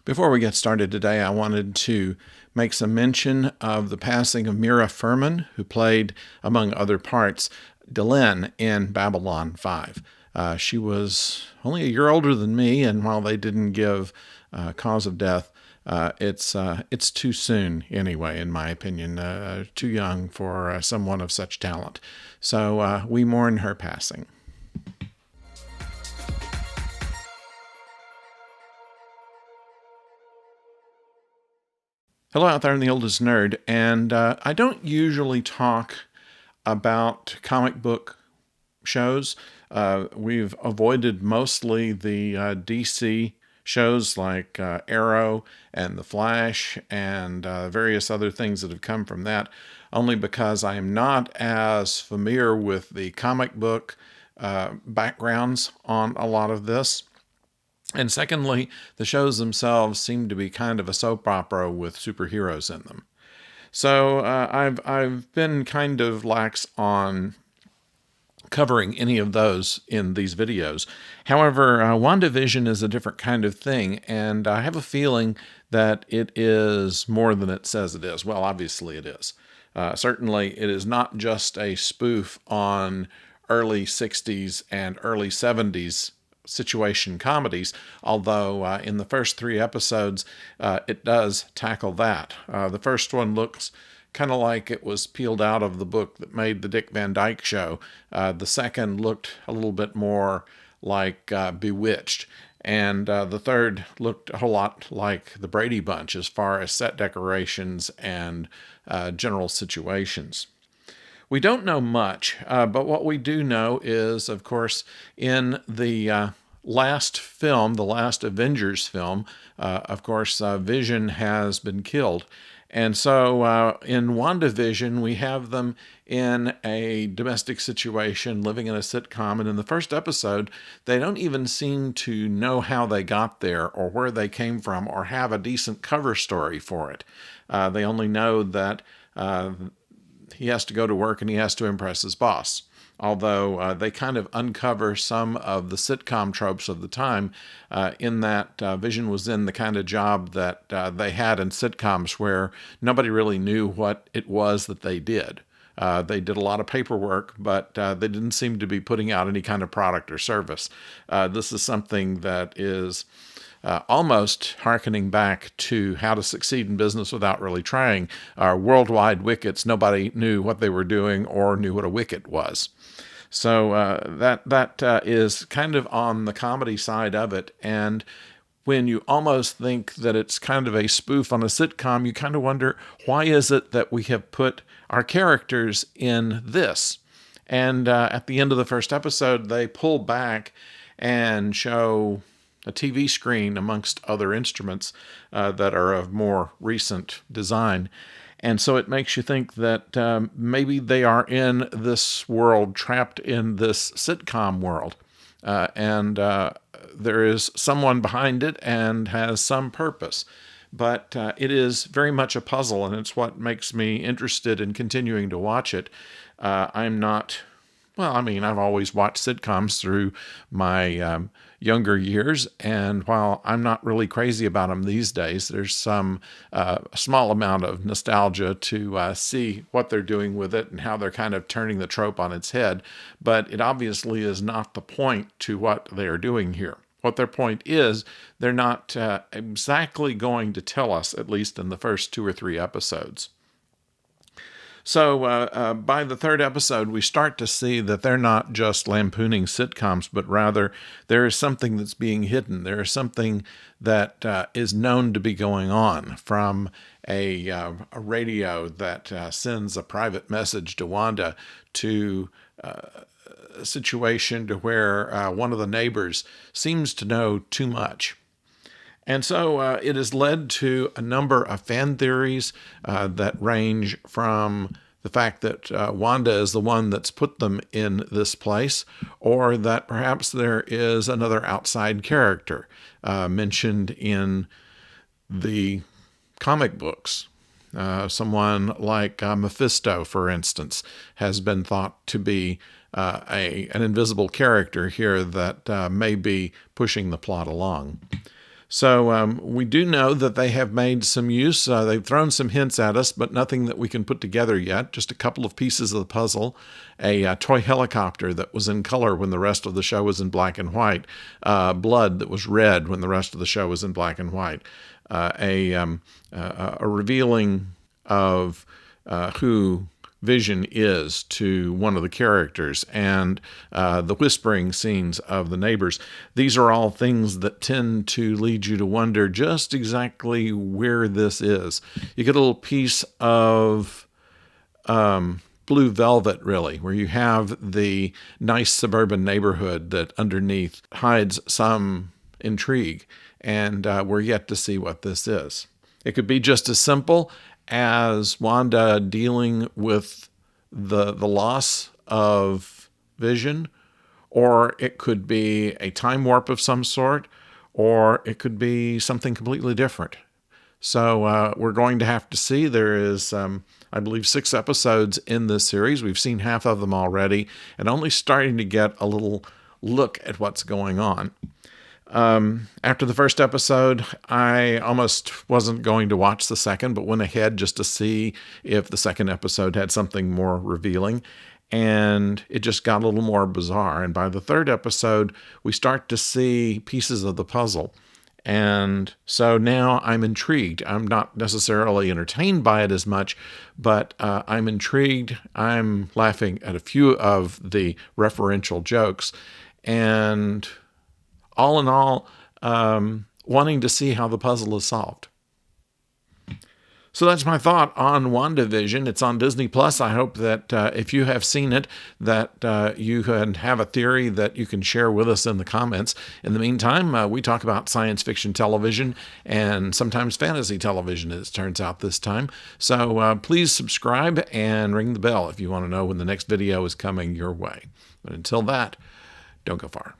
Before we get started today, I wanted to make some mention of the passing of Mira Furman, who played, among other parts, Delenn in Babylon 5. She was only a year older than me, and while they didn't give cause of death, it's too soon anyway, in my opinion, too young for someone of such talent. So we mourn her passing. Hello out there in the oldest nerd, and I don't usually talk about comic book shows. We've avoided mostly the DC shows like Arrow and The Flash and various other things that have come from that, only because I am not as familiar with the comic book backgrounds on a lot of this. And secondly, the shows themselves seem to be kind of a soap opera with superheroes in them. So I've been kind of lax on covering any of those in these videos. However, WandaVision is a different kind of thing, and I have a feeling that it is more than it says it is. Well, obviously it is. Certainly, it is not just a spoof on early 60s and early 70s situation comedies, although in the first 3 episodes it does tackle that. The first one looks kind of like it was peeled out of the book that made the Dick Van Dyke Show. The second looked a little bit more like Bewitched, and the third looked a whole lot like the Brady Bunch as far as set decorations and general situations. We don't know much, but what we do know is, of course, in the last film, the last Avengers film, of course, Vision has been killed. And so in WandaVision, we have them in a domestic situation, living in a sitcom. And in the first episode, they don't even seem to know how they got there or where they came from or have a decent cover story for it. They only know that he has to go to work and he has to impress his boss. Although they kind of uncover some of the sitcom tropes of the time in that Vision was in the kind of job that they had in sitcoms where nobody really knew what it was that they did. They did a lot of paperwork, but they didn't seem to be putting out any kind of product or service. This is something that is almost hearkening back to How to Succeed in Business Without Really Trying. Worldwide wickets, nobody knew what they were doing or knew what a wicket was. So that is kind of on the comedy side of it. And when you almost think that it's kind of a spoof on a sitcom, you kind of wonder, why is it that we have put our characters in this? And at the end of the first episode, they pull back and show a TV screen amongst other instruments that are of more recent design. And so it makes you think that maybe they are in this world, trapped in this sitcom world. And there is someone behind it and has some purpose. But it is very much a puzzle, and it's what makes me interested in continuing to watch it. I've always watched sitcoms through my younger years, and while I'm not really crazy about them these days, there's some small amount of nostalgia to see what they're doing with it and how they're kind of turning the trope on its head. But it obviously is not the point to what they are doing here. What their point is, they're not exactly going to tell us, at least in the first 2 or 3 episodes. So by the 3rd episode, we start to see that they're not just lampooning sitcoms, but rather there is something that's being hidden. There is something that is known to be going on from a radio that sends a private message to Wanda to a situation to where one of the neighbors seems to know too much. And so it has led to a number of fan theories that range from the fact that Wanda is the one that's put them in this place, or that perhaps there is another outside character mentioned in the comic books. Someone like Mephisto, for instance, has been thought to be an invisible character here that may be pushing the plot along. So we do know that they have made some use. They've thrown some hints at us, but nothing that we can put together yet. Just a couple of pieces of the puzzle. A toy helicopter that was in color when the rest of the show was in black and white. Blood that was red when the rest of the show was in black and white. A revealing of who Vision is to one of the characters, and the whispering scenes of the neighbors. These are all things that tend to lead you to wonder just exactly where this is. You get a little piece of blue velvet, really, where you have the nice suburban neighborhood that underneath hides some intrigue, and we're yet to see what this is. It could be just as simple as Wanda dealing with the loss of Vision, or it could be a time warp of some sort, or it could be something completely different. So we're going to have to see. There is, I believe, 6 episodes in this series. We've seen half of them already, and only starting to get a little look at what's going on. After the first episode, I almost wasn't going to watch the second, but went ahead just to see if the second episode had something more revealing. And it just got a little more bizarre. And by the third episode, we start to see pieces of the puzzle. And so now I'm intrigued. I'm not necessarily entertained by it as much, but I'm intrigued. I'm laughing at a few of the referential jokes. And all in all, wanting to see how the puzzle is solved. So that's my thought on WandaVision. It's on Disney Plus. I hope that if you have seen it, that you can have a theory that you can share with us in the comments. In the meantime, we talk about science fiction television and sometimes fantasy television, as it turns out this time. So please subscribe and ring the bell if you want to know when the next video is coming your way. But until that, don't go far.